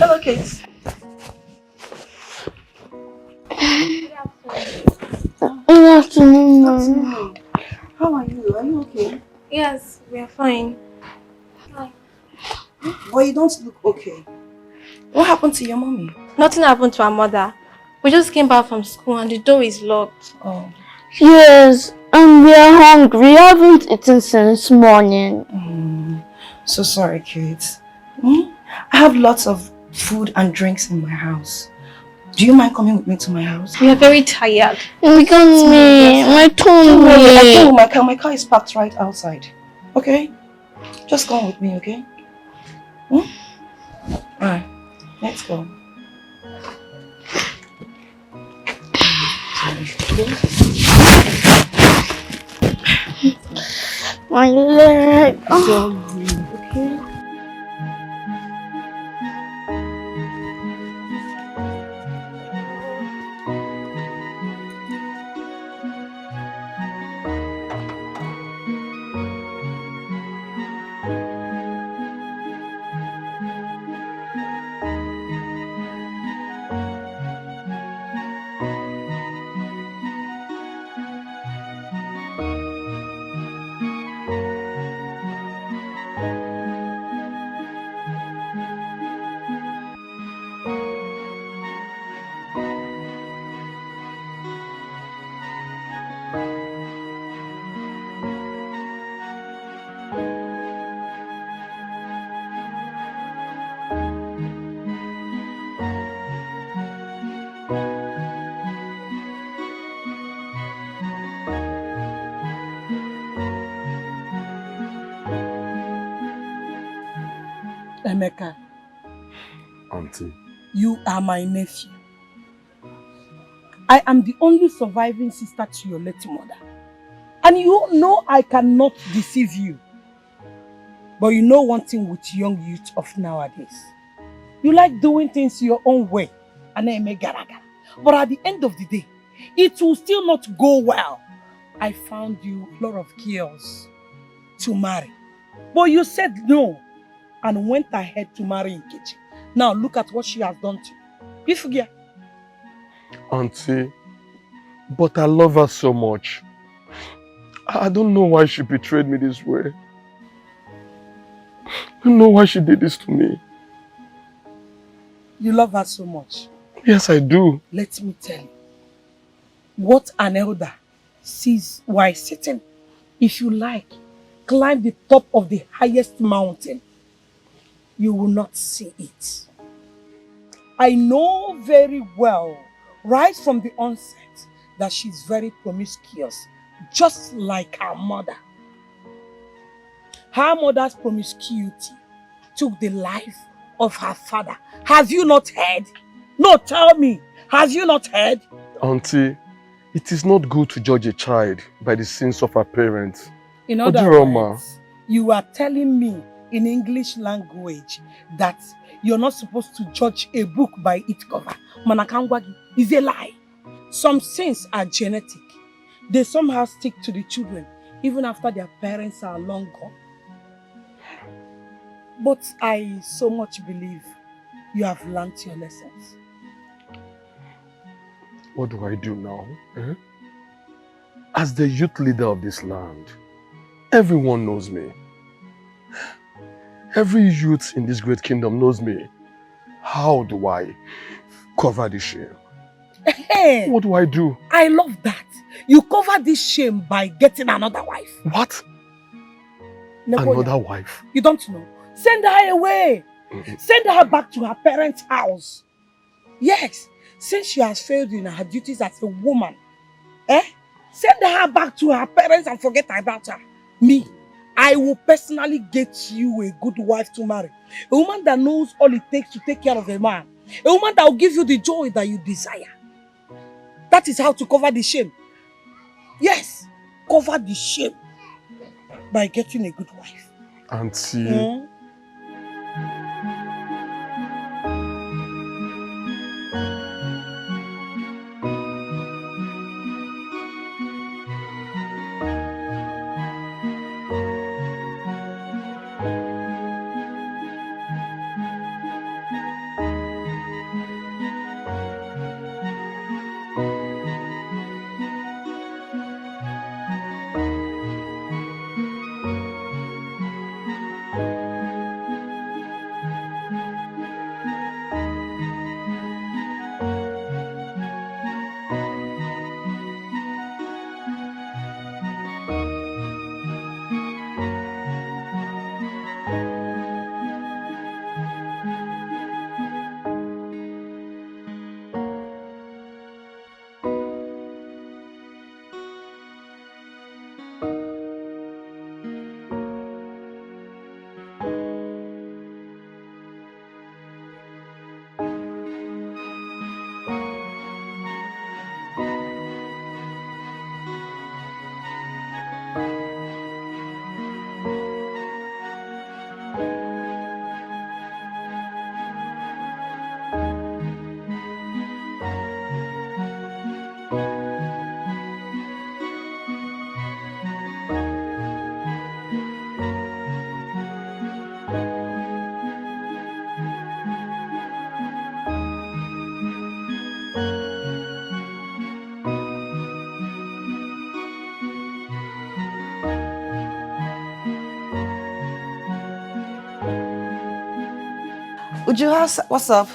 Hello, kids. Good afternoon, Mom. How are you? Are you okay? Yes, we are fine. Hi. But you don't look okay. What happened to your mommy? Nothing happened to our mother. We just came back from school and the door is locked. Oh. Yes, and we are hungry. We haven't eaten since morning. So sorry, kids. I have lots of food and drinks in my house. Do you mind coming with me to my house? We are very tired. Look at me, my Don't worry, I came tummy. with my car. My car is parked right outside. Okay? Just come with me, okay? Alright, let's go. My leg. Sorry, okay? Emeka, Auntie. you are my nephew. I am the only surviving sister to your late mother. And you know I cannot deceive you. But you know one thing with young youth of nowadays. You like doing things your own way. But at the end of the day, it will still not go well. I found you a lot of girls to marry. But you said no and went ahead to marry Nkechi. Now look at what she has done to you. Ifugia. Auntie, but I love her so much. I don't know why she betrayed me this way. I don't know why she did this to me. You love her so much. Yes, I do. Let me tell you. What an elder sees while sitting. If you like, climb the top of the highest mountain. You will not see it. I know very well, right from the onset, that she's very promiscuous, just like her mother. Her mother's promiscuity took the life of her father. Have you not heard? No, tell me. Have you not heard? Auntie, it is not good to judge a child by the sins of her parents. In other words, you are telling me in English language that you're not supposed to judge a book by its cover. Manakangwagi is a lie. Some sins are genetic. They somehow stick to the children even after their parents are long gone. But I so much believe you have learned your lessons. What do I do now? As the youth leader of this land, everyone knows me. Every youth in this great kingdom knows me. How do I cover this shame? Hey, what do I do? I love that. You cover this shame by getting another wife. What? Neponia, another wife? You don't know. Send her away. Send her back to her parents' house. Yes, since she has failed in her duties as a woman, send her back to her parents and forget about her. Me, I will personally get you a good wife to marry. A woman that knows all it takes to take care of a man. A woman that will give you the joy that you desire. That is how to cover the shame. Yes, cover the shame by getting a good wife. Auntie. Uju, what's up?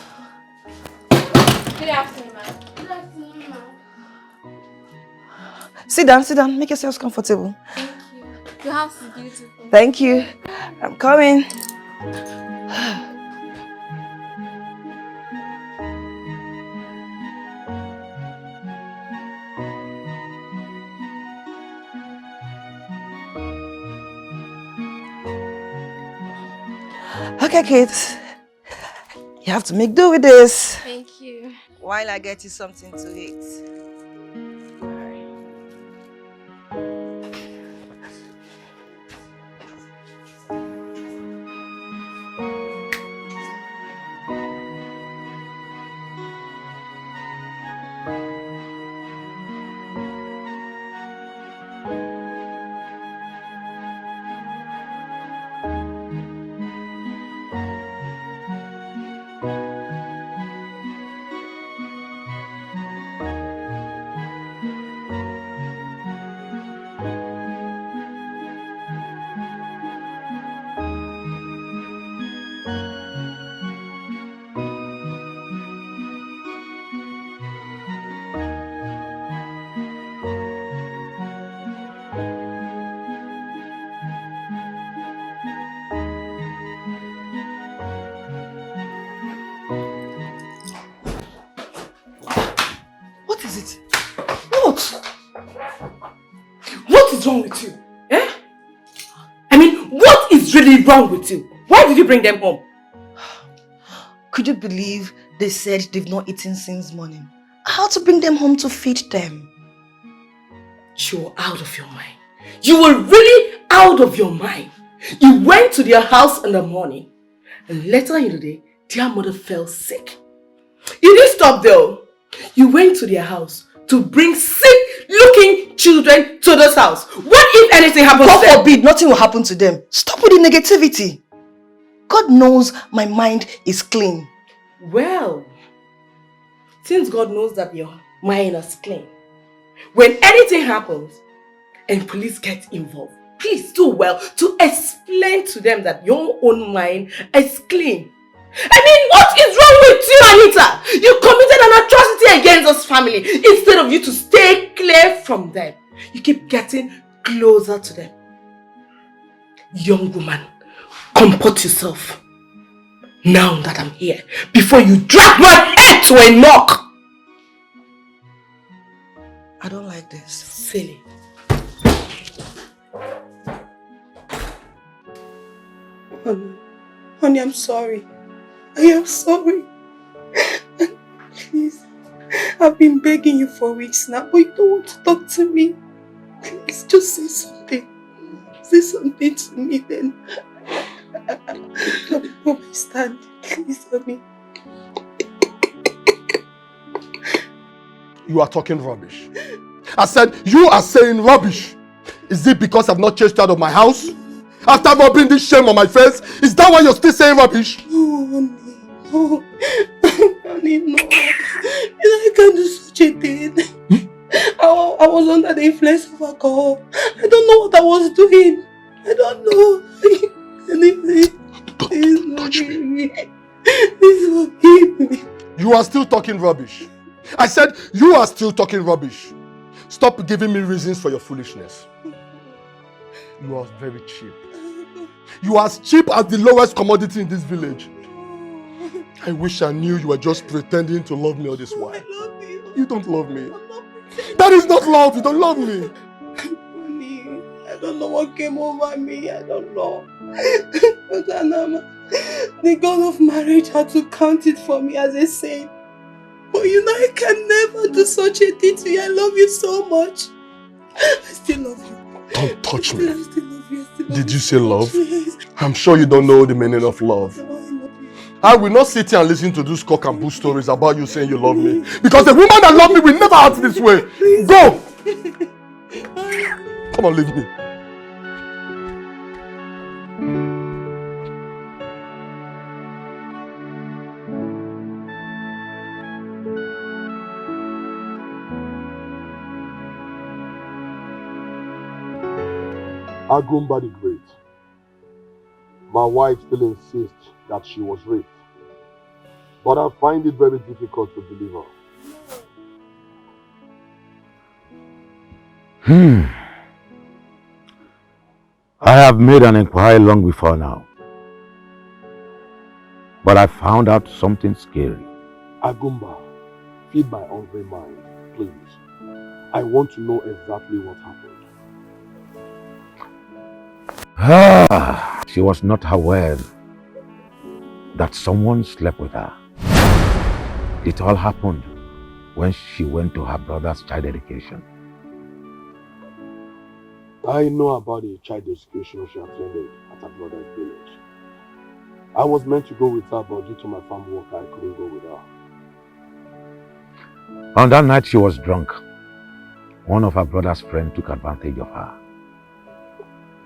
Good afternoon, ma'am. Good afternoon, ma'am. Sit down. Make yourselves comfortable. Thank you. Your house is beautiful. Thank you. I'm coming. Okay, kids. You have to make do with this. Thank you. While I get you something to eat. What is it? What? What is wrong with you? Eh? I mean, what is really wrong with you? Why did you bring them home? Could you believe they said they've not eaten since morning? How to bring them home to feed them? You're out of your mind. You were really out of your mind. You went to their house in the morning and later in the day, their mother fell sick. You didn't stop though. You went to their house to bring sick-looking children to this house. What if anything happens to them? God forbid, nothing will happen to them. Stop with the negativity. God knows my mind is clean. Well, since God knows that your mind is clean, when anything happens and police get involved, please do well to explain to them that your own mind is clean. I mean, what is wrong with you, Anita? You committed an atrocity against this family. Instead of you to stay clear from them, you keep getting closer to them. Young woman, comport yourself. Now that I'm here, before you drag my head to a knock. I don't like this. Silly. Honey, I'm sorry. I am sorry. Please, I've been begging you for weeks now, but you don't want to talk to me. Please, just say something. Say something to me then. Let me understand. Please help me. You are talking rubbish. I said, you are saying rubbish. Is it because I've not chased you out of my house? After rubbing this shame on my face? Is that why you're still saying rubbish? No, honey. No. Honey, no. I can't do such a thing. I was under the influence of alcohol. I don't know what I was doing. I don't know. Please Touch me. Please forgive me. You are still talking rubbish. I said, you are still talking rubbish. Stop giving me reasons for your foolishness. You are very cheap. You are as cheap as the lowest commodity in this village. I wish I knew you were just pretending to love me all this while. I love you. You don't love me. That is not love. You don't love me. Honey, I don't know what came over me. I don't know. But Anama, the God of marriage had to count it for me as a saint. But you know, I can never do such a thing to you. I love you so much. I still love you. Don't touch me. I still love you. Did you say love? Yes. I'm sure you don't know the meaning of love. I will not sit here and listen to these cock and bull stories about you saying you love me. Because the woman that loved me will never act this way. Go! Come on, leave me. Agumba the Great. My wife still insists that she was raped. But I find it very difficult to believe her. I have made an inquiry long before now. But I found out something scary. Agumba, feed my hungry mind, please. I want to know exactly what happened. She was not aware that someone slept with her. It all happened when she went to her brother's child education. I know about the child education she attended at her brother's village. I was meant to go with her, but due to my farm work, I couldn't go with her. On that night, she was drunk. One of her brother's friends took advantage of her.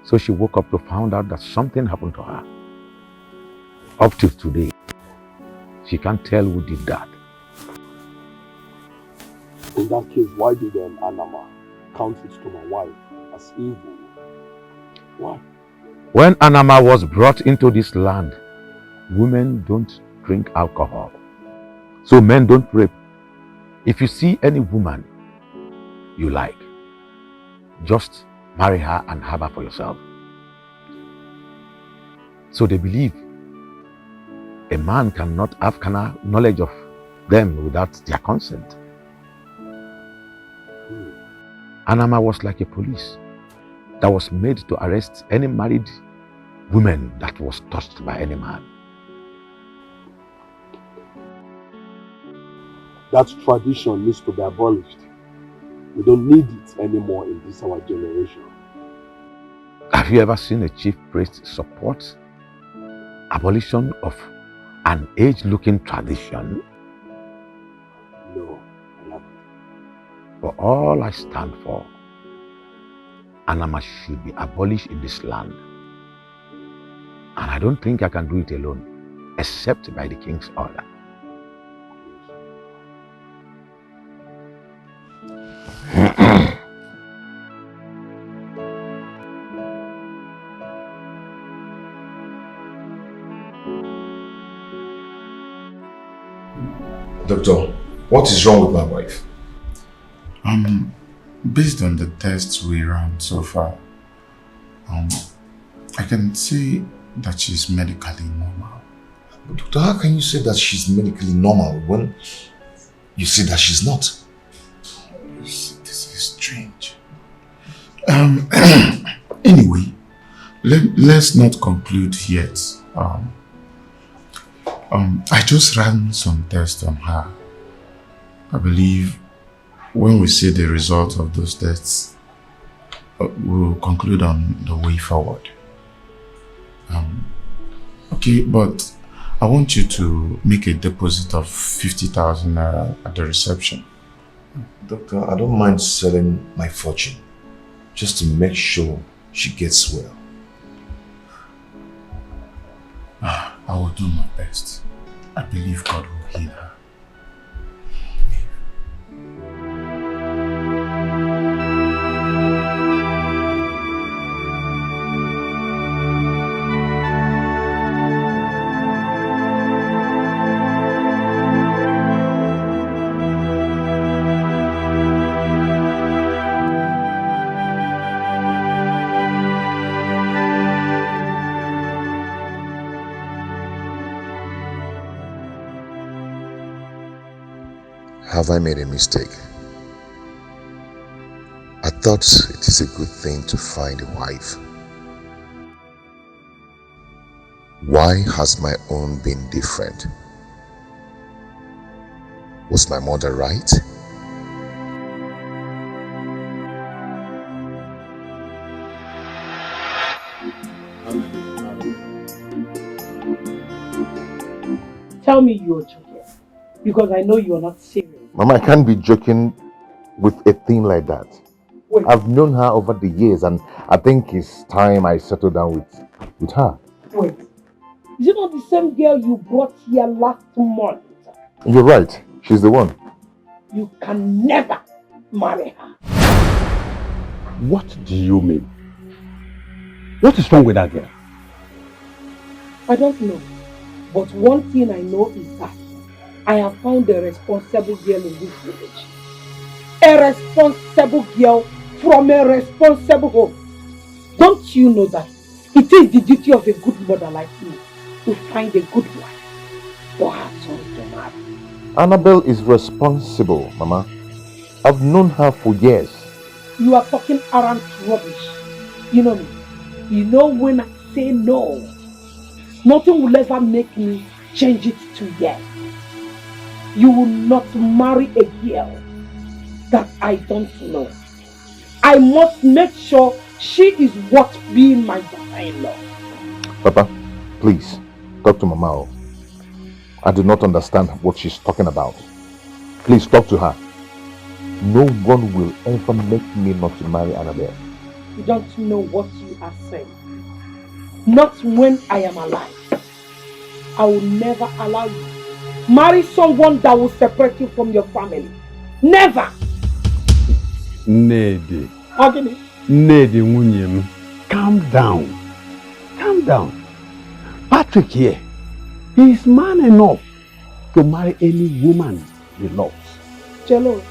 So she woke up to find out that something happened to her. Up till today, she can't tell who did that. In that case, why did Anama count it to my wife as evil? Why? When Anama was brought into this land, women don't drink alcohol. So men don't rape. If you see any woman you like, just marry her and have her for yourself. So they believe a man cannot have knowledge of them without their consent. Anama was like a police that was made to arrest any married woman that was touched by any man. That tradition needs to be abolished. We don't need it anymore in this our generation. Have you ever seen a chief priest support abolition of an age-looking tradition? No, I haven't. For all I stand for, Anama should be abolished in this land. And I don't think I can do it alone, except by the king's order. Doctor, what is wrong with my wife? Based on the tests we ran so far, I can say that she's medically normal. But doctor, how can you say that she's medically normal when you say that she's not? This is strange. Anyway, let's not conclude yet. I just ran some tests on her. I believe when we see the result of those tests, we'll conclude on the way forward. Okay, but I want you to make a deposit of 50,000 naira at the reception. Doctor, I don't mind selling my fortune just to make sure she gets well. I will do my best. I believe God will heal her. Have I made a mistake? I thought it is a good thing to find a wife. Why has my own been different? Was my mother right? Tell me you're joking, because I know you're not serious. Mama, I can't be joking with a thing like that. Wait. I've known her over the years and I think it's time I settle down with her. Wait, is it not the same girl you brought here last month? You're right. She's the one. You can never marry her. What do you mean? What is wrong with that girl? I don't know. But one thing I know is that I have found a responsible girl in this village. A responsible girl from a responsible home. Don't you know that it is the duty of a good mother like me to find a good wife for her son to marry? Annabelle is responsible, Mama. I've known her for years. You are talking arrant rubbish. You know me. You know when I say no, nothing will ever make me change it to yes. You will not marry a girl that I don't know. I must make sure she is worth being my daughter-in-law. Papa, please, talk to Mama. I do not understand what she's talking about. Please talk to her. No one will ever make me not to marry Annabelle. You don't know what you are saying. Not when I am alive. I will never allow you marry someone that will separate you from your family. Never. Nedi. Agini. Nedi Munyem. Calm down. Calm down. Patrick here. He is man enough to marry any woman he loves. Jello.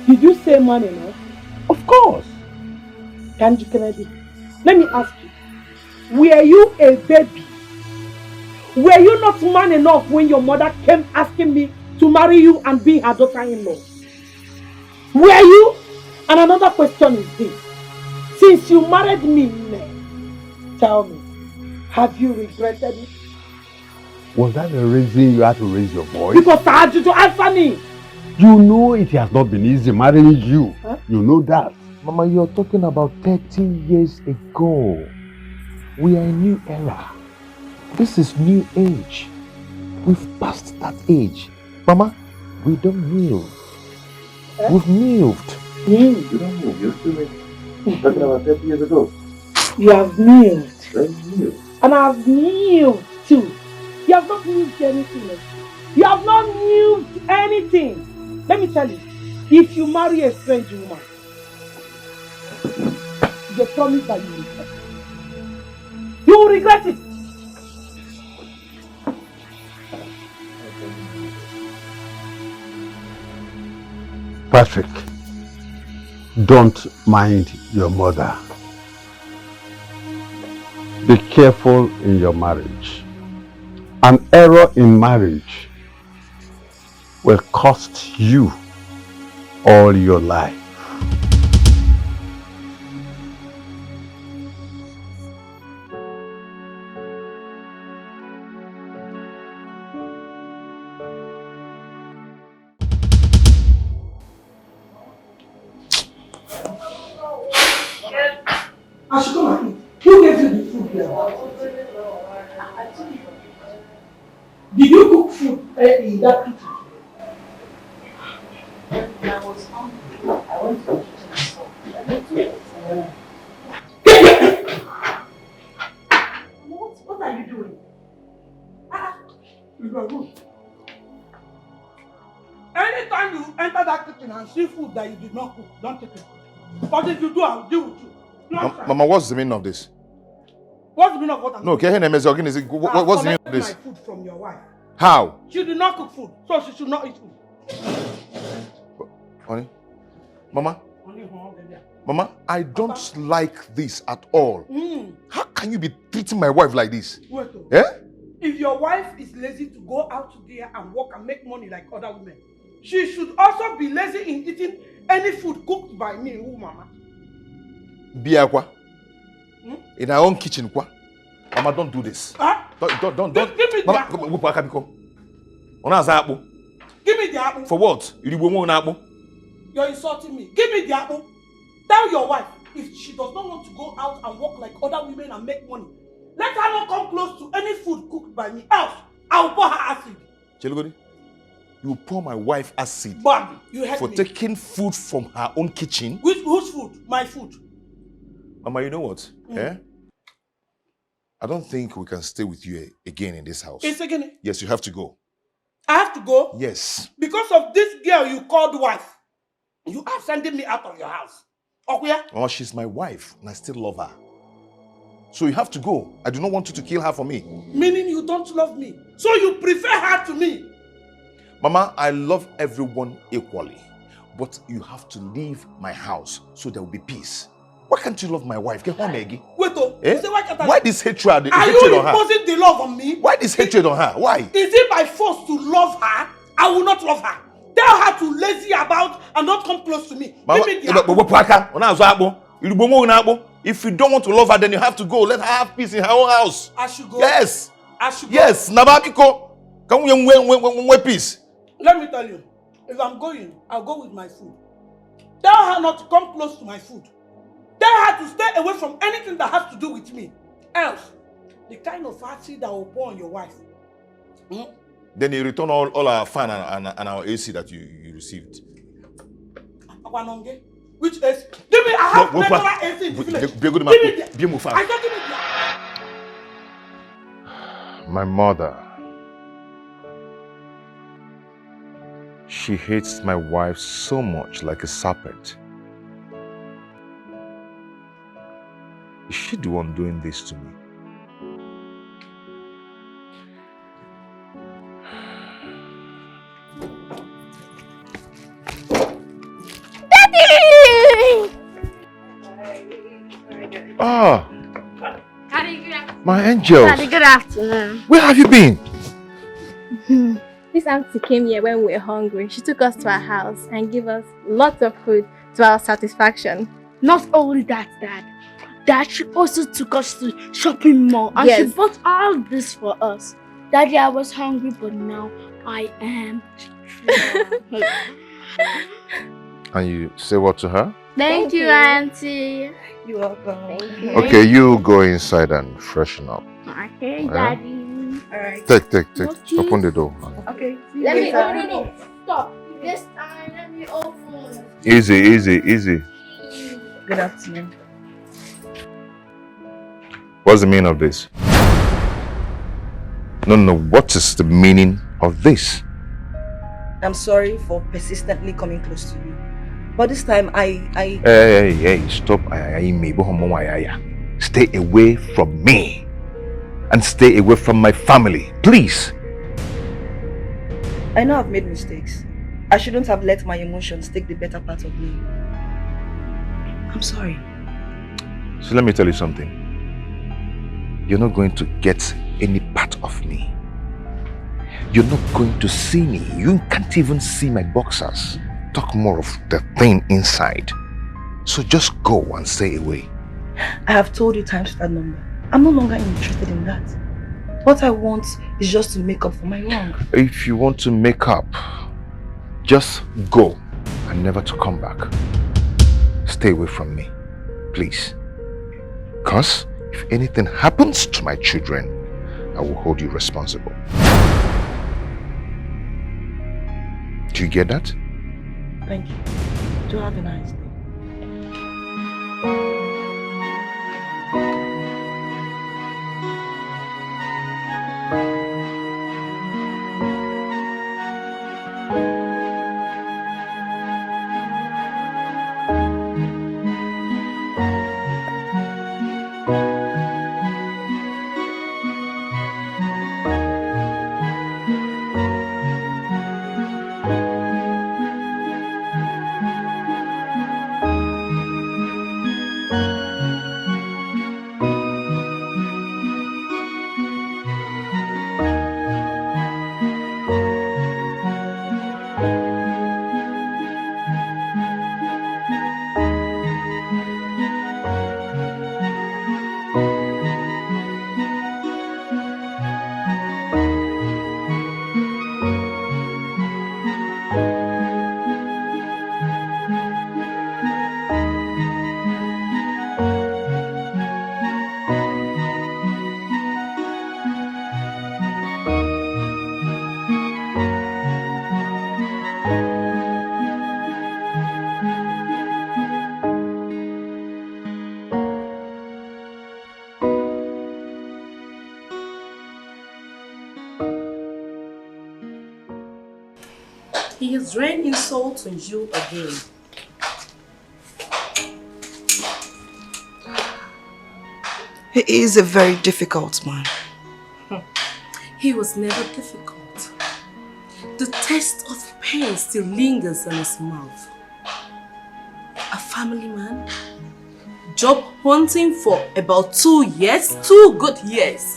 Did you say man enough? Of course. Kanji Kennedy. Let me ask you. Were you a baby? Were you not man enough when your mother came asking me to marry you and be her daughter-in-law? Were you? And another question is this. Since you married me, tell me, have you regretted it? Was that the reason you had to raise your voice? Because I had you to answer me. You know it has not been easy marrying you. Huh? You know that. Mama, you're talking about 30 years ago. We are in a new era. This is new age. We've passed that age. Mama, we don't move. We've moved. You don't move. You're still talking about 30 years ago. You have moved. Moved. And I have moved too. You have not moved anything. You have not moved anything. Let me tell you, if you marry a strange woman, they promise that you will regret it. You will regret it. Patrick, don't mind your mother. Be careful in your marriage. An error in marriage will cost you all your life. I should come and eat. Who gave you the food here? Did you cook food in that kitchen? I was hungry. I went to the kitchen and What are you doing? You are rude. Anytime you enter that kitchen and see food that you did not cook, don't take it. But if you do, I'll deal with you. Mama, what's the meaning of this? What's the meaning of what I'm No, what's the meaning of this? My food from your wife. How? She did not cook food, so she should not eat food. Honey? Mama? Mama, I don't like this at all. How can you be treating my wife like this? Wait. Eh? If your wife is lazy to go out there and work and make money like other women, she should also be lazy in eating any food cooked by me, Mama. Biakwa? In our own kitchen, kwa? Mama, don't do this. Don't. Give me the apple. Give me the apple. For what? You're insulting me. Give me the apple. Tell your wife, if she does not want to go out and work like other women and make money, let her not come close to any food cooked by me. Else, I'll pour her acid. Chelugodi, you pour my wife acid Bobby, you heard for me. taking food from her own kitchen? Whose food? My food. Mama, you know what? Eh? I don't think we can stay with you again in this house. It's again? Yes, you have to go. I have to go? Yes. Because of this girl you called wife, you are sending me out of your house. Okay? Oh, she's my wife and I still love her. So you have to go. I do not want you to kill her for me. Meaning you don't love me. So you prefer her to me. Mama, I love everyone equally. But you have to leave my house so there will be peace. Why can't you love my wife? Get home, Maggie. Wait, Why this hatred? Are you imposing the love on me? Why this hatred on her? Why? Is it by force to love her? I will not love her. Tell her to lazy about and not come close to me. Mama, If you don't want to love her, then you have to go. Let her have peace in her own house. I should go. Yes. I should go. Yes. Nababiko. Can we peace? Let me tell you. If I'm going, I'll go with my food. Tell her not to come close to my food. Tell her to stay away from anything that has to do with me. Else, the kind of acid that will pour on your wife. Then you return all our fan and our AC that you received. Which AC? Give me, I have regular AC in the village. Give me there. I don't give it. My mother. She hates my wife so much, like a serpent. Is she the one doing this to me? Ah, my angel. Daddy, good afternoon. Where have you been? This auntie came here when we were hungry. She took us to her house and gave us lots of food to our satisfaction. Not only that, Dad, she also took us to shopping mall and she bought all this for us. Daddy, I was hungry, but now I am strong. And you say what to her? Thank you, Auntie. You're welcome. Thank you. Okay, you go inside and freshen up. Okay, Daddy. Alright. Take. Open the door. Okay. Let me. No. Stop. This time, let me open. Easy. Good afternoon. What's the meaning of this? No. What is the meaning of this? I'm sorry for persistently coming close to you. But this time, I... Hey, stop. Stay away from me. And stay away from my family, please. I know I've made mistakes. I shouldn't have let my emotions take the better part of me. I'm sorry. So let me tell you something. You're not going to get any part of me. You're not going to see me. You can't even see my boxers. Talk more of the thing inside. So just go and stay away. I have told you times that number. I'm no longer interested in that. What I want is just to make up for my wrong. If you want to make up, just go and never to come back. Stay away from me, please. Because if anything happens to my children, I will hold you responsible. Do you get that? Thank you. Do have a nice day. He is raining insults on you again. He is a very difficult man. He was never difficult. The taste of pain still lingers on his mouth. A family man? Job hunting for about 2 years? 2 good years.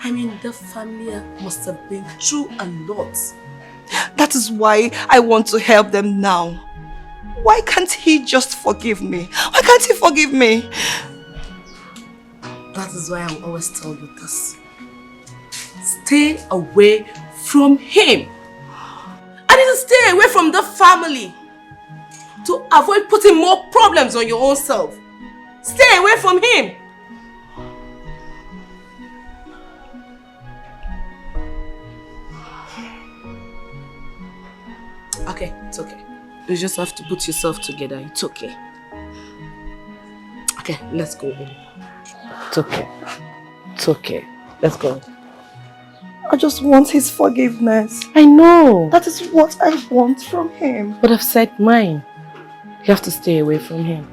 I mean, the family must have been through a lot. That is why I want to help them now. Why can't he just forgive me? Why can't he forgive me? That is why I will always tell you this. Stay away from him. I need to stay away from the family to avoid putting more problems on your own self. Stay away from him. Okay, it's okay. You just have to put yourself together. It's okay. Okay, let's go in. It's okay. It's okay. Let's go. I just want his forgiveness. I know. That is what I want from him. But I've said mine. You have to stay away from him.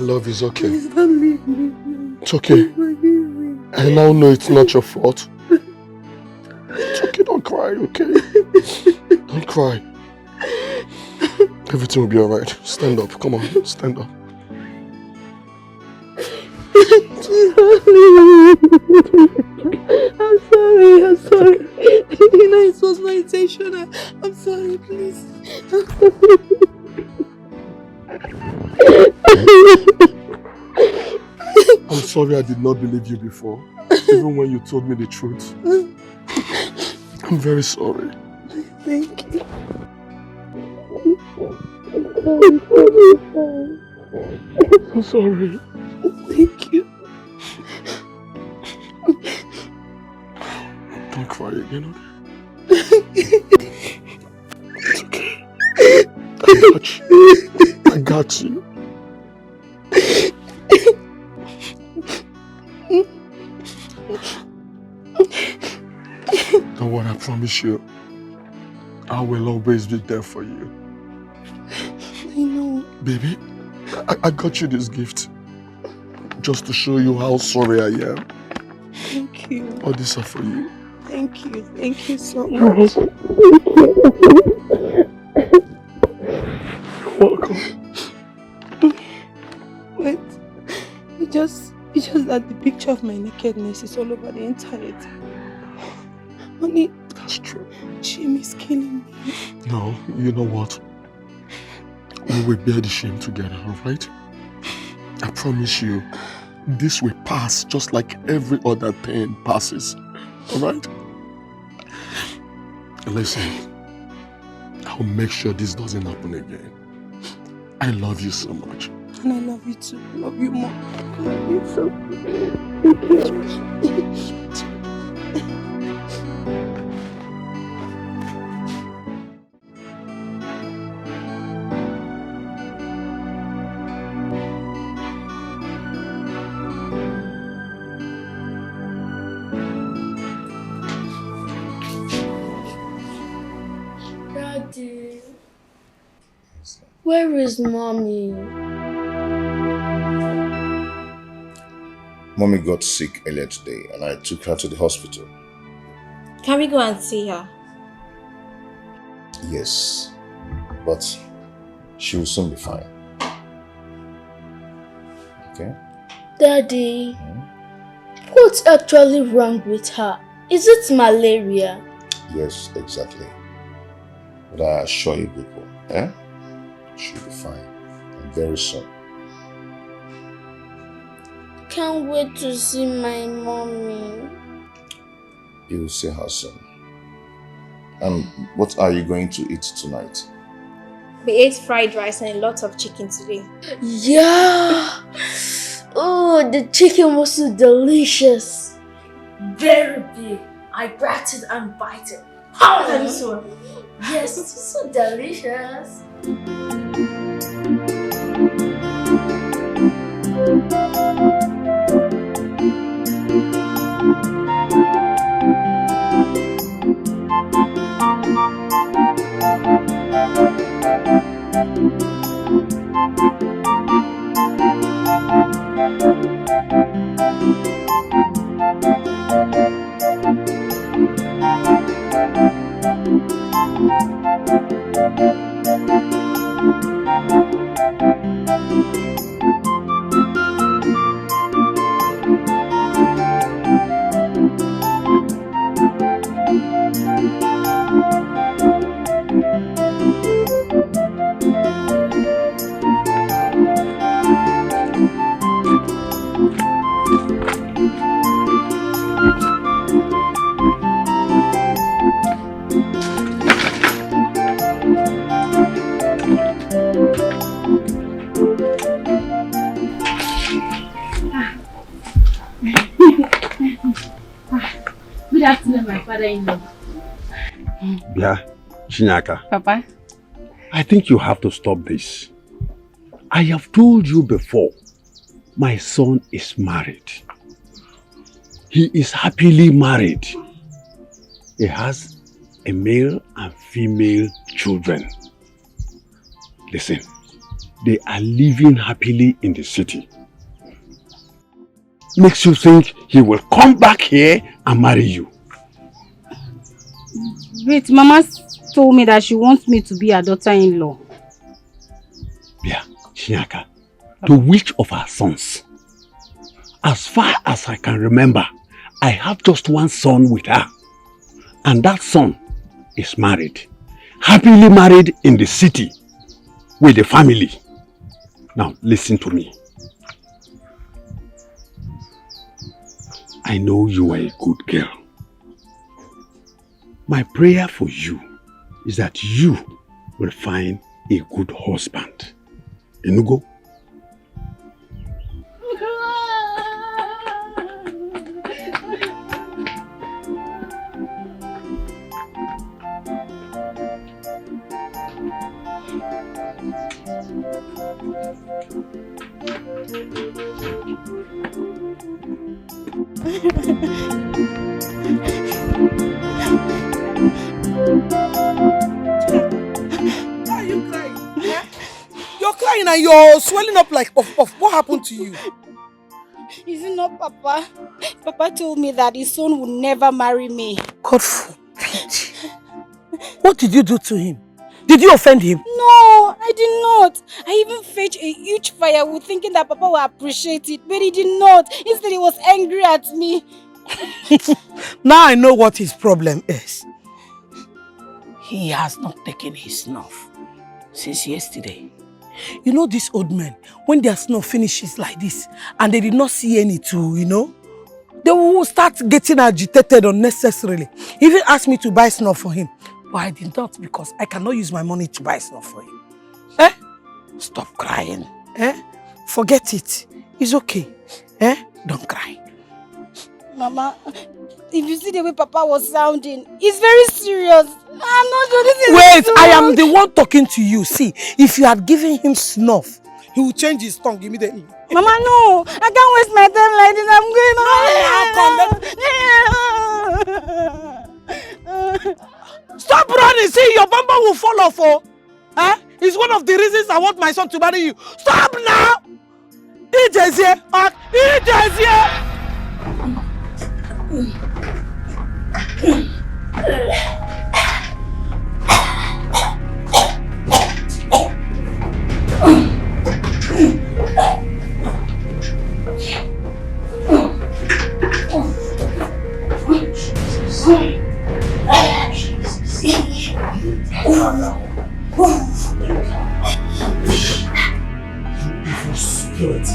Love is okay. It's okay. I now know it's not your fault. It's okay, don't cry, okay? Don't cry. Everything will be alright. Stand up, come on, stand up. I'm sorry. You know it was my intention. I'm sorry, please. I'm sorry I did not believe you before, even when you told me the truth. I'm very sorry. Thank you. I'm sorry. Thank you. Don't cry again, okay? It's okay. I got you. Don't worry, I promise you, I will always be there for you. I know. Baby, I got you this gift just to show you how sorry I am. Thank you. All these are for you. Thank you so much. Welcome. Wait, it's just that the picture of my nakedness is all over the internet. Honey, that's true. Shame is killing me. No, you know what? We will bear the shame together, alright? I promise you, this will pass just like every other pain passes, alright? Listen, I'll make sure this doesn't happen again. I love you so much. And I love you too. I love you more. I love you so much. Thank you. Daddy, where is Mommy? Mommy got sick earlier today and I took her to the hospital. Can we go and see her? Yes, but she will soon be fine. Okay? Daddy, what's actually wrong with her? Is it malaria? Yes, exactly. But I assure you people, she'll be fine. And very soon. Can't wait to see my mommy. You will see her soon. And what are you going to eat tonight? We ate fried rice and a lot of chicken today. Yeah! Oh, the chicken was so delicious. Very big. I grabbed it and bite it. How can this one? Yes, it's so delicious. Good afternoon, my father-in-law. Yeah, Chinyaka. Papa? I think you have to stop this. I have told you before, my son is married. He is happily married. He has a male and female children. Listen, they are living happily in the city. Makes you think he will come back here and marry you. Wait, Mama told me that she wants me to be her daughter-in-law. Yeah, Chinyaka, to which of our sons? As far as I can remember, I have just one son with her. And that son is married. Happily married in the city with the family. Now, listen to me. I know you are a good girl. My prayer for you is that you will find a good husband. Enugo? Why are you crying? Eh? You're crying and you're swelling up like puff puff. What happened to you? Is it not Papa? Papa told me that his son would never marry me. God forbid. What did you do to him? Did you offend him? No, I did not. I even fetched a huge firewood thinking that Papa would appreciate it, but he did not. Instead, he was angry at me. Now I know what his problem is. He has not taken his snuff since yesterday. You know these old men, when their snuff finishes like this and they did not see any too, they will start getting agitated unnecessarily. He even asked me to buy snuff for him. But I did not because I cannot use my money to buy snuff for him. Eh? Stop crying. Eh? Forget it. It's okay. Eh? Don't cry. Mama, if you see the way Papa was sounding, he's very serious. I'm not sure this is Wait, true. I am the one talking to you. See, if you had given him snuff, he will change his tongue immediately. Mama, no. I can't waste my time like this. I'm going. Stop running. See, your bumper will fall off. Oh. Eh? It's one of the reasons I want my son to marry you. Stop now. Eat is here. Eat is here. Evil spirit,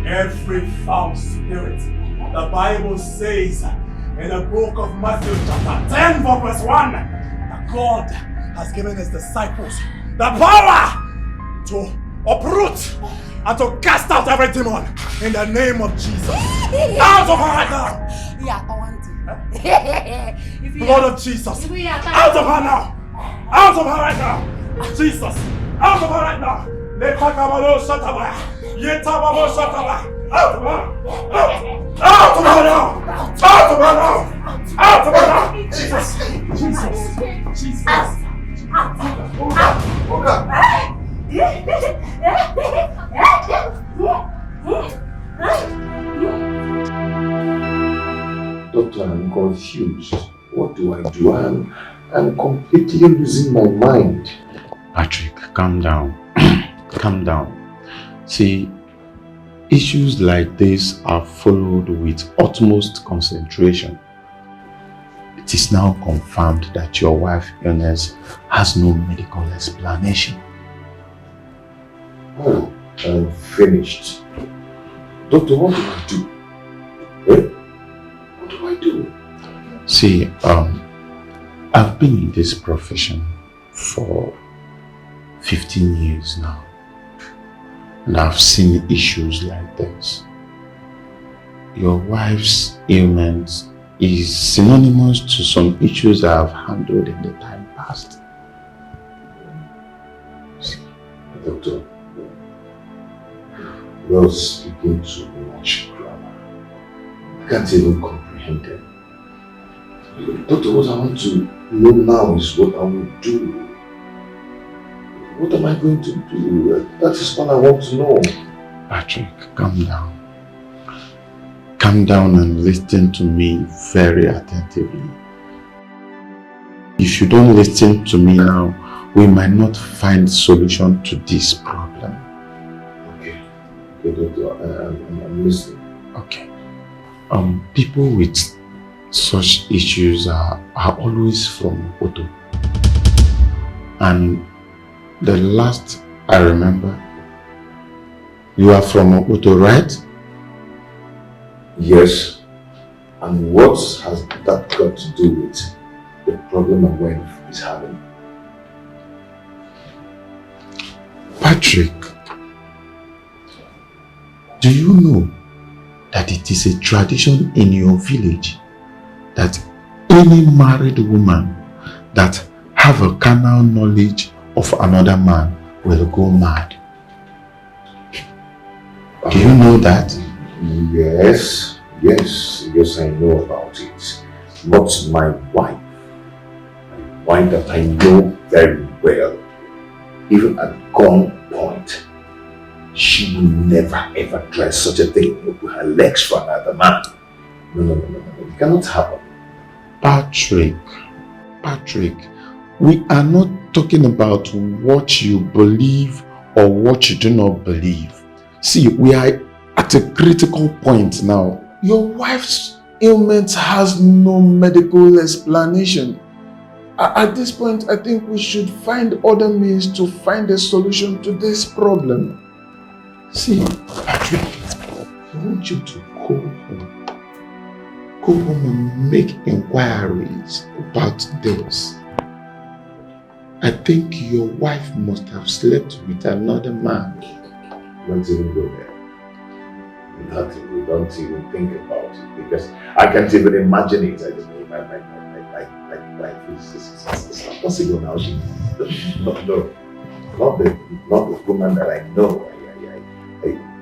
every foul spirit. The Bible says in the book of Matthew chapter 10 verse 1 that God has given his disciples the power to uproot and to cast out every demon in the name of Jesus. Out of her right now! Blood of Jesus! Out of her now! Out of her right now! Jesus! Out of her right now! Out of her! Out of her now! Out of her now! Out of her now! Jesus! Jesus! Jesus! Doctor, I'm confused. What do I do? I'm completely losing my mind. Patrick, calm down. Calm down. See, issues like this are followed with utmost concentration. It is now confirmed that your wife's illness has no medical explanation. Oh, I'm finished. Doctor, what do I do? Eh? What do I do? See, I've been in this profession for 15 years now. And I've seen issues like this. Your wife's ailment is synonymous to some issues I have handled in the time past. Doctor, you're speaking too much grammar. I can't even comprehend them. Doctor, what I want to know now is what I will do. What am I going to do? That is all I want to know. Patrick, calm down. Calm down and listen to me very attentively. If you don't listen to me now, we might not find solution to this problem. Okay, Doctor, I'm listening. Okay. People with such issues are always from Oto. And the last I remember, you are from Oto, right? Yes. And what has that got to do with the problem my wife is having? Patrick, do you know that it is a tradition in your village that any married woman that have a carnal knowledge of another man will go mad? Do you know that? Yes, I know about it. Not my wife. My wife that I know very well. Even at gunpoint, she will never ever try such a thing with her legs for another man. No. It cannot happen. Patrick, we are not talking about what you believe or what you do not believe. See, we are at a critical point now. Your wife's ailment has no medical explanation. At this point, I think we should find other means to find a solution to this problem. See, Patrick, I want you to go home. Go home and make inquiries about this. I think your wife must have slept with another man. Don't even go there. We don't even think about it because I can't even imagine it. I just know my wife is not possible now. Not the woman that I know.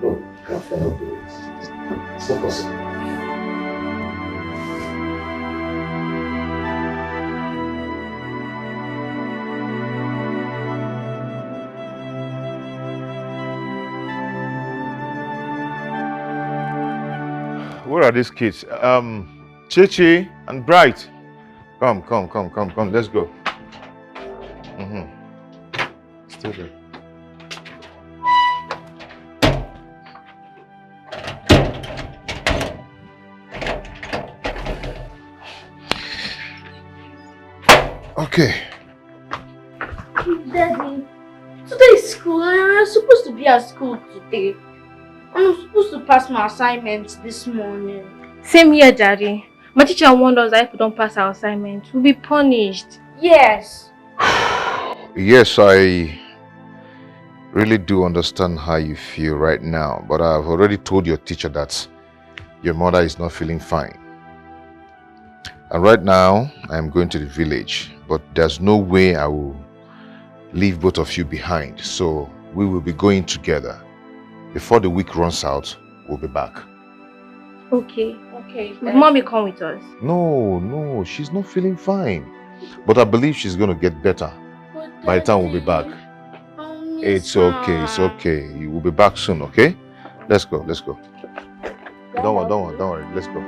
No, cannot do it. It's not possible. Where are these kids? Chichi and Bright. Come. Let's go. Stay there. Okay. Daddy, today is school and I'm supposed to be at school today. I'm supposed to pass my assignments this morning. Same here, Daddy. My teacher warned us that if we don't pass our assignment, we'll be punished. Yes. Yes, I really do understand how you feel right now, but I've already told your teacher that your mother is not feeling fine. And right now, I'm going to the village, but there's no way I will leave both of you behind. So we will be going together. Before the week runs out, we'll be back. Okay. Will mommy come with us? No, she's not feeling fine. But I believe she's going to get better by the time we'll be back. It's okay. You will be back soon, okay? Let's go. Don't worry. Let's go.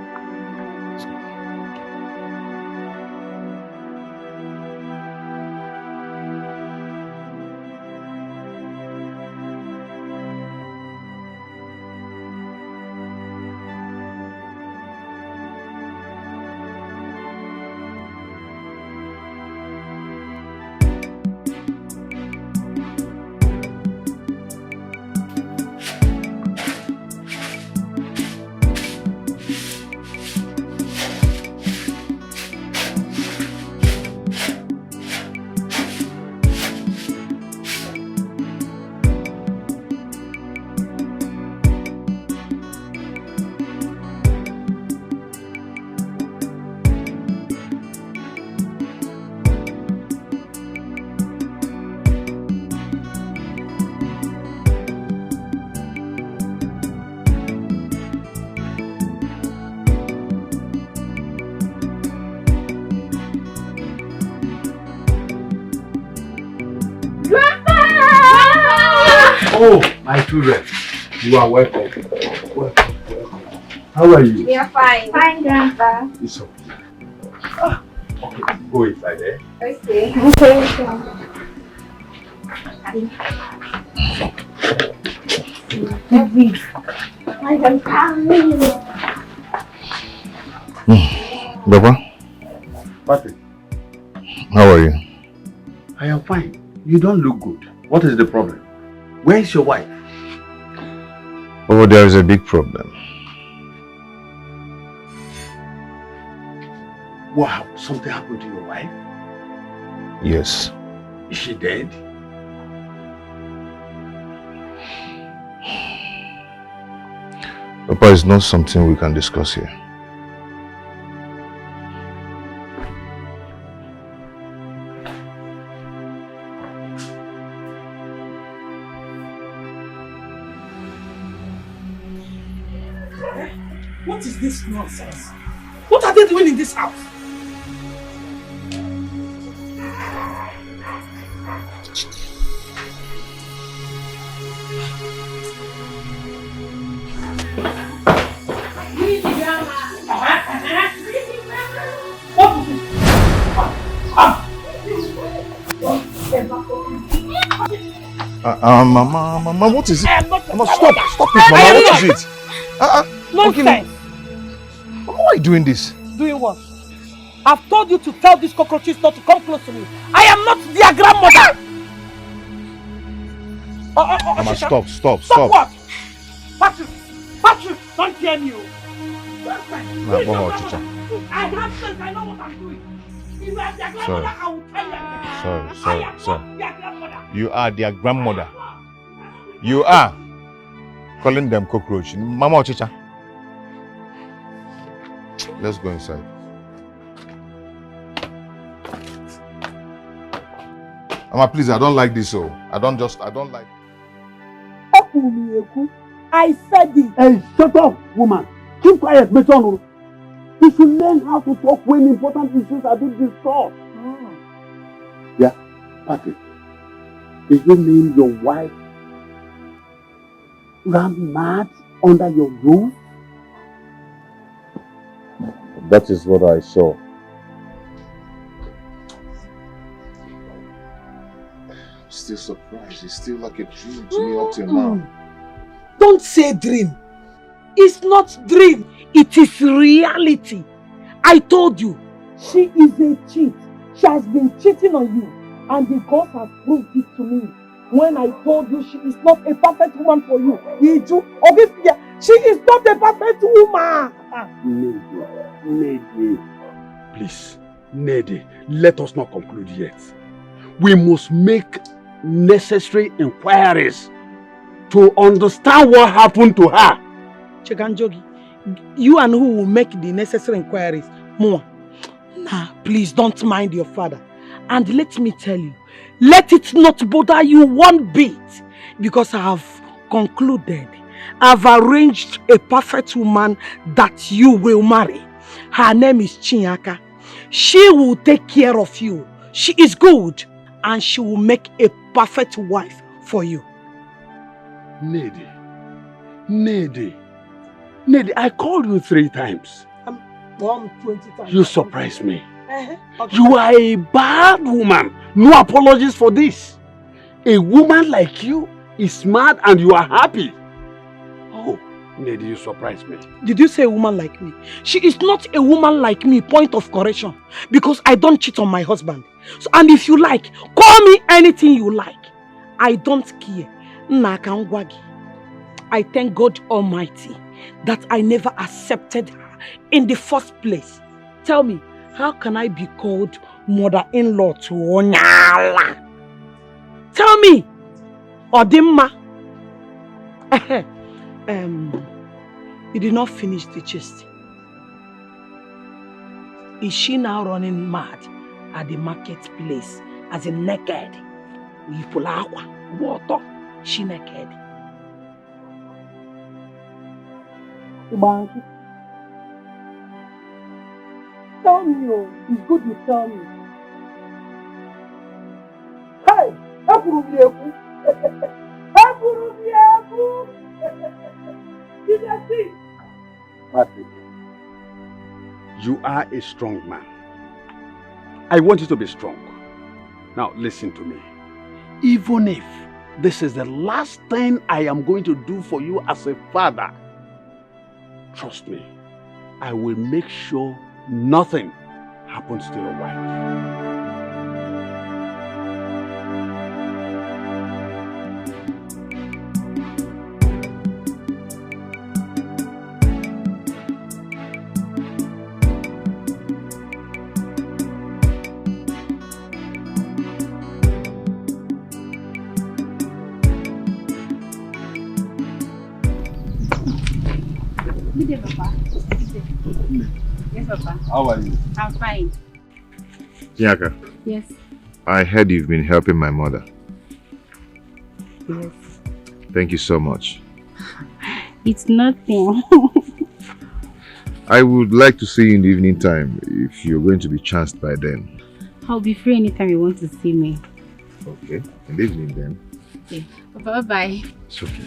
Oh, my children, you are welcome. Welcome. How are you? We are fine. Fine, Grandpa. It's okay. Okay, go inside there. Okay. Baba, Patrick, how are you? I am fine. You don't look good. What is the problem? Where is your wife? Oh, there is a big problem. Wow, something happened to your wife? Yes. Is she dead? Papa, it's not something we can discuss here. What is this nonsense? What are they doing in this house? Mama, what is it? Mama, stop it, Mama, what is it? Nonsense! Why are you doing this? Doing what? I've told you to tell these cockroaches not to come close to me. I am not their grandmother! Mama, stop. Stop what? Patrick, don't hear me. I have sense, I know what I'm doing. If you are their grandmother, I will tell you. Sorry. Their grandmother. You are their grandmother. You are calling them cockroach. Mama Ochicha. Let's go inside. Mama, please, I don't like this. I don't like. I said it. Hey, shut up, woman. Keep quiet, Beton. You should learn how to talk when important issues are being discussed. Yeah, Patrick. Do you mean your wife ran mad under your roof? That is what I saw. I'm still surprised. It's still like a dream to me up till now. Don't say dream. It's not dream. It is reality. I told you. She is a cheat. She has been cheating on you. And the gods have proved it to me. When I told you she is not a perfect woman for you. She is not a perfect woman. Nede. Please, Nede, let us not conclude yet. We must make necessary inquiries to understand what happened to her. Cheganjogi, you and who will make the necessary inquiries? More. Nah, please don't mind your father. And let me tell you, let it not bother you one bit, because I have concluded, I've arranged a perfect woman that you will marry. Her name is Chinyaka. She will take care of you. She is good, and she will make a perfect wife for you. Nede, I called you 3 times. 20 times. You surprised me. Okay. You are a bad woman. No apologies for this. A woman like you is mad and you are happy. Oh, Nede, you surprised me. Did you say a woman like me? She is not a woman like me, point of correction. Because I don't cheat on my husband. So, and if you like, call me anything you like. I don't care. I thank God Almighty that I never accepted her in the first place. Tell me, how can I be called mother-in-law to Onyala? Tell me, Odimma. You did not finish the gist. Is she now running mad at the marketplace as a naked? Water, she naked. Tell me, oh, it's good you tell me. Hey, Patrick, you are a strong man. I want you to be strong. Now listen to me. Even if this is the last thing I am going to do for you as a father, trust me, I will make sure nothing happens to your wife. Good day, Papa. Good day. Yes, Papa. How are you? I'm fine. Chinyaka, Yes. I heard you've been helping my mother. Yes. Thank you so much. It's nothing. I would like to see you in the evening time if you're going to be chanced by then. I'll be free anytime you want to see me. Okay, in the evening then. Okay. Bye-bye. It's okay.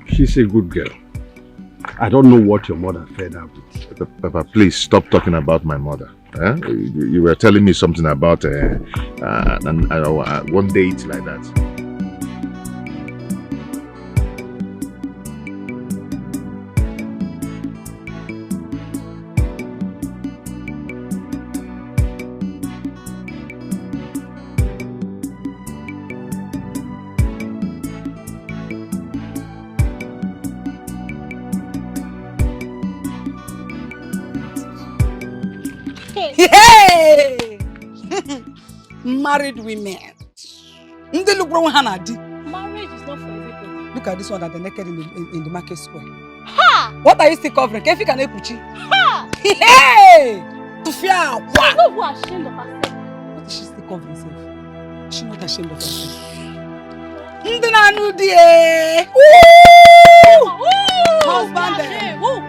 She's a good girl. I don't know what your mother fed her with. Papa, please stop talking about my mother. You were telling me something about one date like that. Hey! Married women. Marriage is not for everybody. Look at this one that they're naked in the market square. Ha! What are you still covering? Kefi can ekuchi. Ha! Hey! Tufia! What? She's not ashamed of herself. What is she still covering herself? She's not ashamed of herself. Ndinanu die! Woo! Husband there. Woo!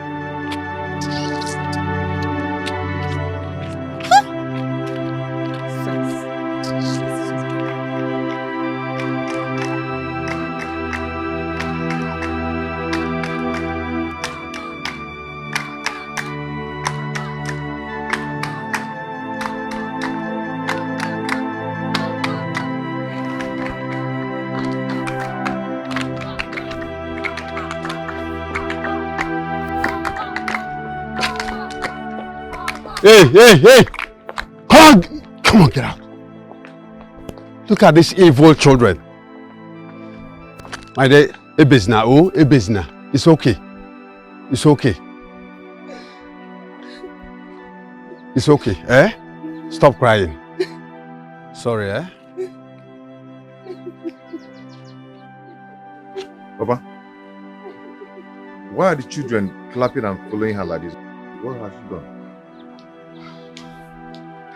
Hey! Come on, get out. Look at these evil children. My dear, Ebezna. It's okay. It's okay. It's okay, eh? Stop crying. Sorry, eh? Papa, why are the children clapping and following her like this? What has she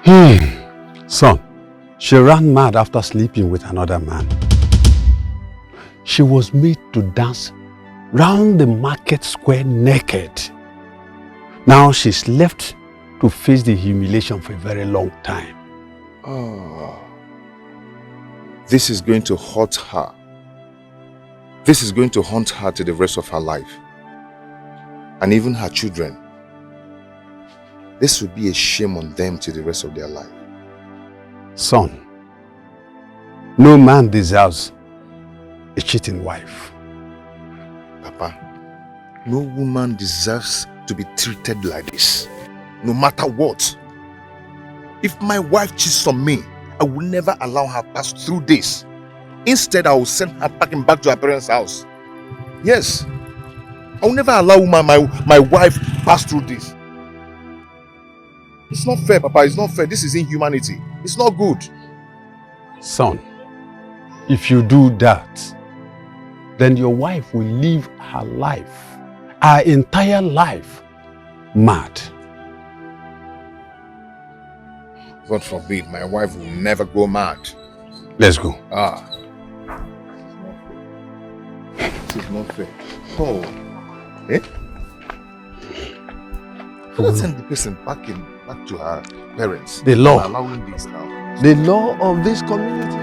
done? Son, she ran mad after sleeping with another man. She was made to dance round the market square naked. Now she's left to face the humiliation for a very long time. Oh, this is going to hurt her. This is going to haunt her to the rest of her life. And even her children. This will be a shame on them to the rest of their life. Son, no man deserves a cheating wife. Papa, no woman deserves to be treated like this. No matter what. If my wife cheats on me, I will never allow her pass through this. Instead, I will send her packing back to her parents' house. Yes. I will never allow my wife pass through this. It's not fair, Papa. It's not fair. This is inhumanity. It's not good. Son, if you do that, then your wife will live her life, her entire life, mad. God forbid, my wife will never go mad. Let's go. This is not fair. Oh. Eh? Let's send the person back to her parents. The law. I'm allowing this now. The law of this community.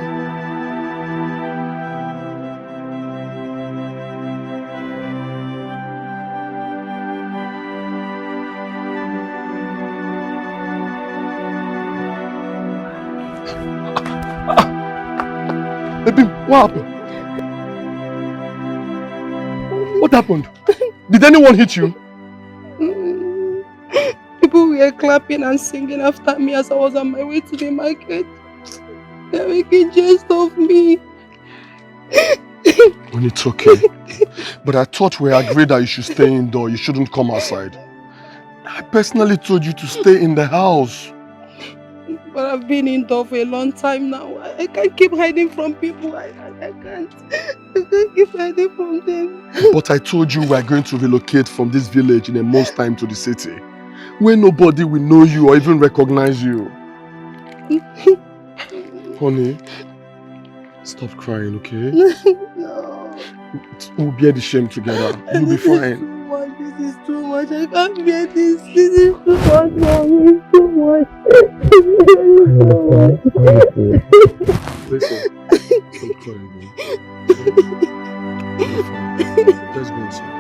Baby, what happened? What happened? Did anyone hit you? People were clapping and singing after me as I was on my way to the market. They're making jest of me. When it's okay. But I thought we agreed that you should stay indoors. You shouldn't come outside. I personally told you to stay in the house. But I've been indoor for a long time now. I can't keep hiding from people. I can't keep hiding from them. But I told you we are going to relocate from this village in a month's time to the city, where nobody will know you or even recognize you. Honey, stop crying, okay? No. We'll bear the shame together. You'll be fine. This is too much. I can't bear this. This is too much, Mommy. It's too much. Listen, stop crying, man. You're fine. Let's go inside.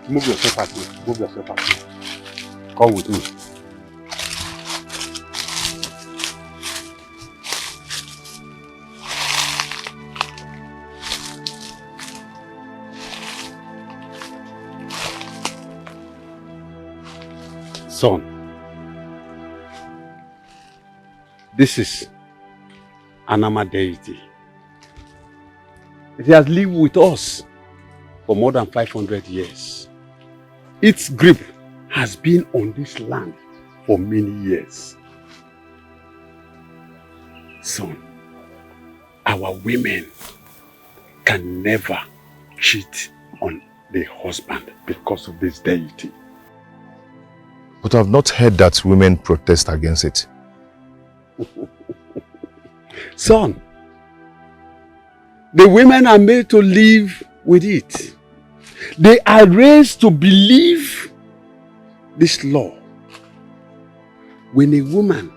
Move yourself out here. Move yourself out here. Come with me. Son, this is Anama deity. It has lived with us for more than 500 years. Its grip has been on this land for many years. Son, our women can never cheat on the husband because of this deity. But I've not heard that women protest against it. Son, the women are made to live with it. They are raised to believe this law. When a woman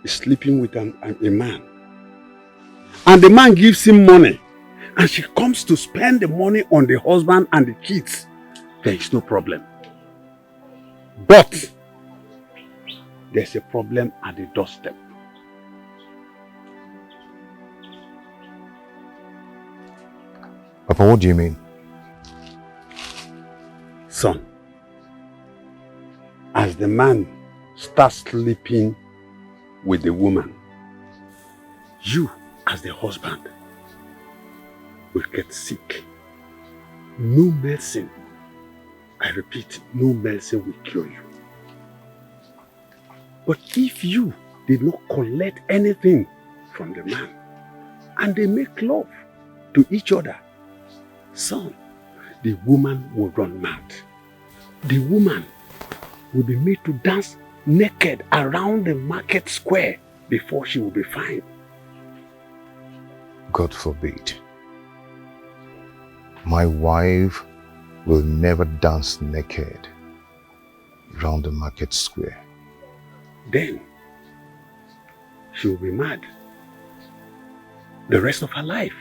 is sleeping with a man, and the man gives him money, and she comes to spend the money on the husband and the kids, there is no problem. But there's a problem at the doorstep. Papa, what do you mean? Son, as the man starts sleeping with the woman, you, as the husband, will get sick. No medicine, I repeat, no medicine will cure you. But if you did not collect anything from the man, and they make love to each other, son, the woman will run mad. The woman will be made to dance naked around the market square before she will be fine. God forbid. My wife will never dance naked around the market square. Then she will be mad the rest of her life.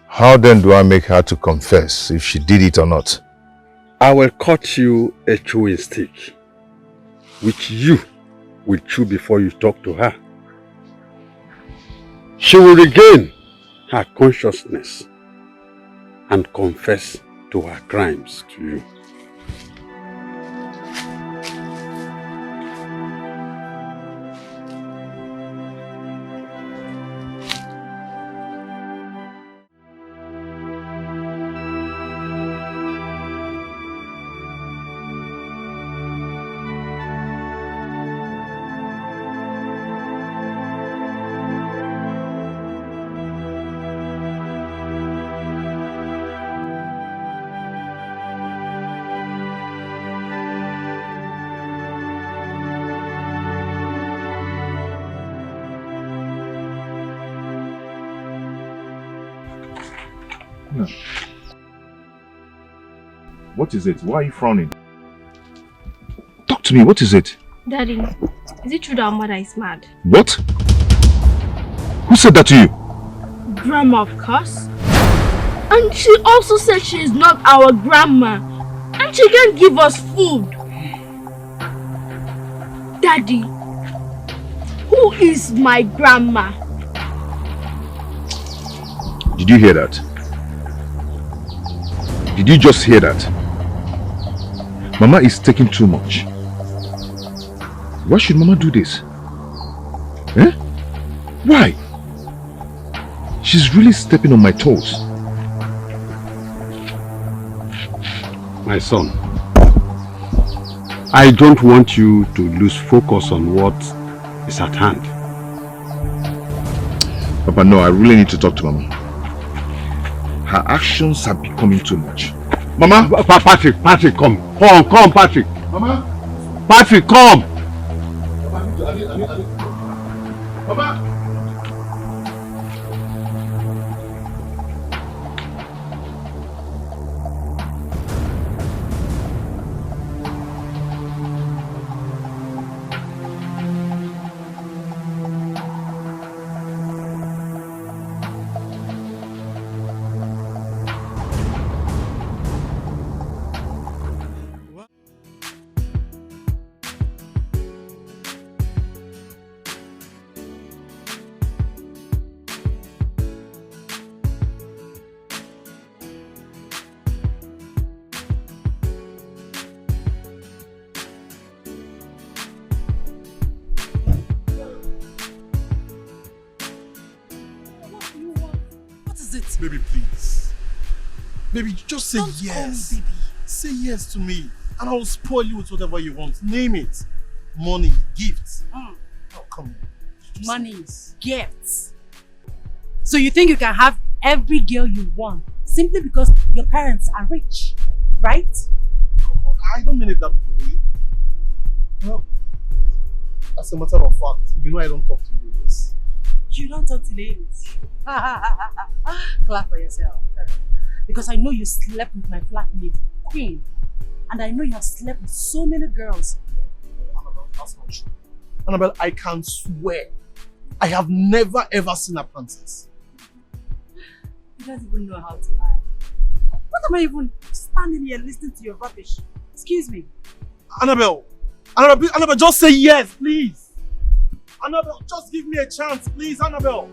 How then do I make her to confess if she did it or not? I will cut you a chewing stick, which you will chew before you talk to her. She will regain her consciousness and confess to her crimes to you. What is it? Why are you frowning? Talk to me, what is it? Daddy, is it true that our mother is mad? What? Who said that to you? Grandma, of course. And she also said she is not our grandma. And she can't give us food. Daddy, who is my grandma? Did you hear that? Did you just hear that? Mama is taking too much. Why should Mama do this? Eh? Why? She's really stepping on my toes. My son, I don't want you to lose focus on what is at hand. Papa, no, I really need to talk to Mama. Her actions are becoming too much. Mama! Patrick, come. Come, Patrick. Mama! Patrick, come! Mama! Baby, please. Baby, just say yes. Call me, baby. Say yes to me, and I will spoil you with whatever you want. Name it. Money, gifts. Oh, come on. Money, gifts. So you think you can have every girl you want simply because your parents are rich, right? Come on, I don't mean it that way. Well, as a matter of fact, you know I don't talk to ladies. You don't talk to ladies. Clap for yourself. Because I know you slept with my flatmate, Queen. And I know you have slept with so many girls. Annabelle, that's not true. Annabelle, I can swear I have never ever seen a princess. You don't even know how to lie. What am I even standing here listening to your rubbish? Excuse me. Annabelle, just say yes, please. Annabelle, just give me a chance, please, Annabelle.